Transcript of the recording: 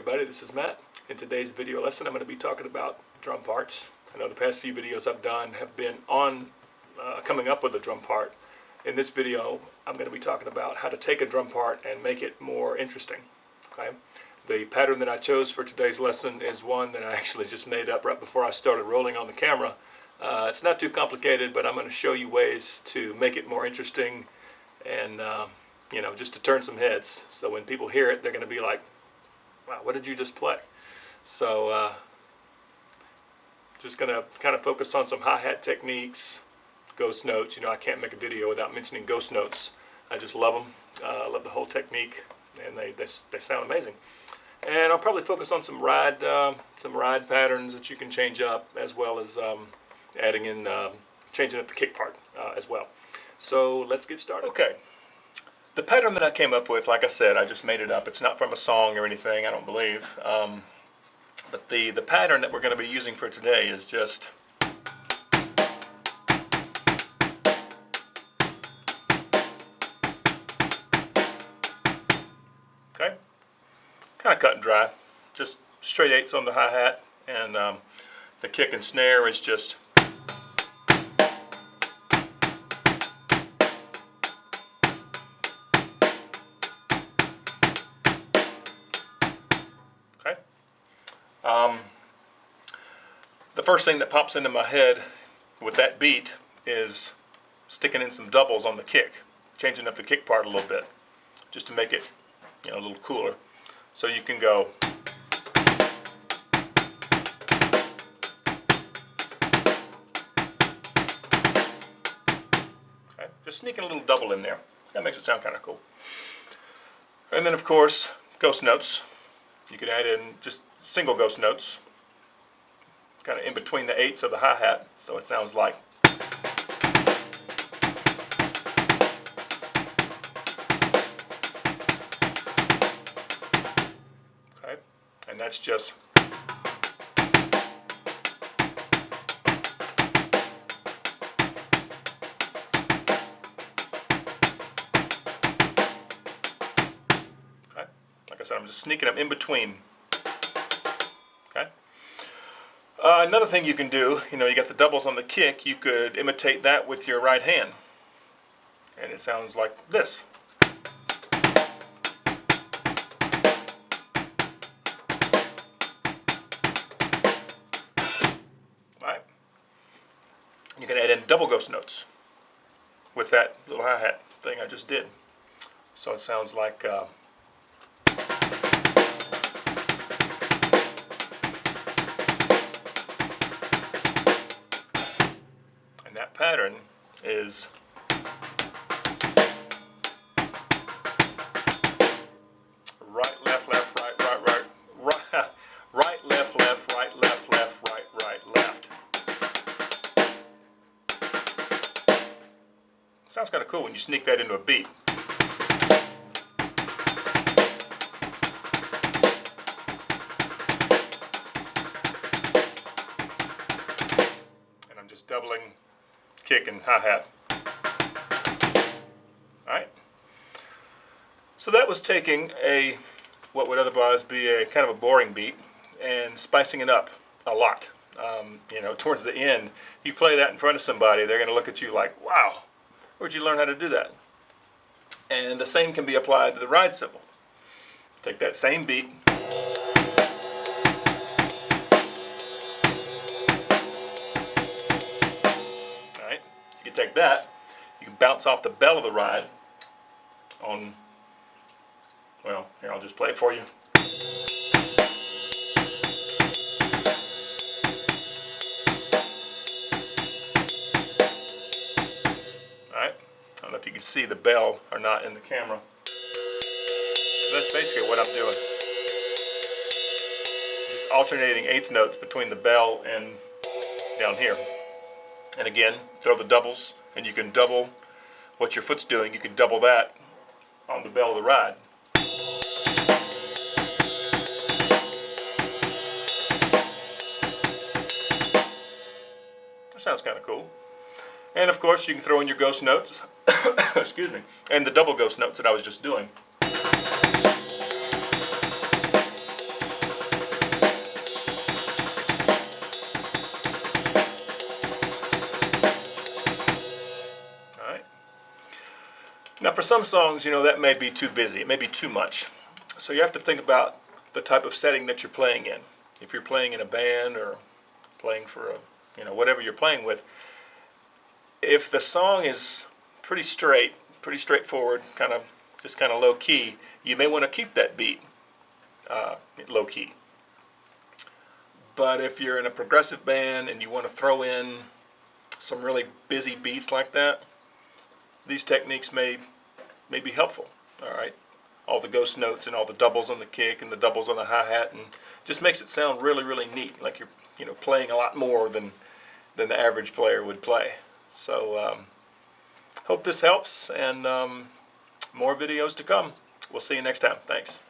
everybody, this is Matt. In today's video lesson I'm going to be talking about drum parts. I know the past few videos I've done have been on coming up with a drum part. In this video I'm going to be talking about how to take a drum part and make it more interesting. Okay? The pattern that I chose for today's lesson is one that I actually just made up right before I started rolling on the camera. It's not too complicated, but I'm going to show you ways to make it more interesting and just to turn some heads. So when people hear it, they're going to be like, wow, what did you just play? So just going to kind of focus on some hi-hat techniques, ghost notes. I can't make a video without mentioning ghost notes. I just love them. I love the whole technique, and they sound amazing. And I'll probably focus on some ride patterns that you can change up, as well as adding in, changing up the kick part as well. So let's get started. Okay. The pattern that I came up with, like I said, I just made it up. It's not from a song or anything, I don't believe. But the pattern that we're going to be using for today is just... Okay? Kind of cut and dry. Just straight eights on the hi-hat, and the kick and snare is just... The first thing that pops into my head with that beat is sticking in some doubles on the kick, changing up the kick part a little bit, just to make it, a little cooler. So you can go. Okay, just sneaking a little double in there. That makes it sound kind of cool. And then, of course, ghost notes. You can add in just single ghost notes, kind of in between the eights of the hi-hat, so it sounds like. Okay, and that's just. Okay, like I said, I'm just sneaking them in between. Okay. Another thing you can do, you got the doubles on the kick, you could imitate that with your right hand. And it sounds like this. Right. You can add in double ghost notes with that little hi-hat thing I just did. So it sounds like... that pattern is right, left, left, right, right, right, right, right, left, left, right, left, left, right, right, left. Sounds kind of cool when you sneak that into a beat. And I'm just doubling kick and hi-hat. Alright. So that was taking what would otherwise be a kind of a boring beat and spicing it up a lot. Towards the end, you play that in front of somebody, they're going to look at you like, wow, where'd you learn how to do that? And the same can be applied to the ride cymbal. Take that same beat, take that, you can bounce off the bell of the ride on, well, here I'll just play it for you. Alright, I don't know if you can see the bell or not in the camera. But that's basically what I'm doing. Just alternating eighth notes between the bell and down here. And again, throw the doubles, and you can double what your foot's doing. You can double that on the bell of the ride. That sounds kind of cool. And of course, you can throw in your ghost notes, excuse me, and the double ghost notes that I was just doing. for some songs, you know, that may be too busy. It may be too much. So you have to think about the type of setting that you're playing in. If you're playing in a band or playing for a, you know, whatever you're playing with, if the song is pretty straightforward, just kind of low key, you may want to keep that beat low key. But if you're in a progressive band and you want to throw in some really busy beats like that, these techniques may be helpful. All right, all the ghost notes and all the doubles on the kick and the doubles on the hi-hat, and just makes it sound really neat, like you're playing a lot more than the average player would play. So hope this helps, and more videos to come. We'll see you next time. Thanks.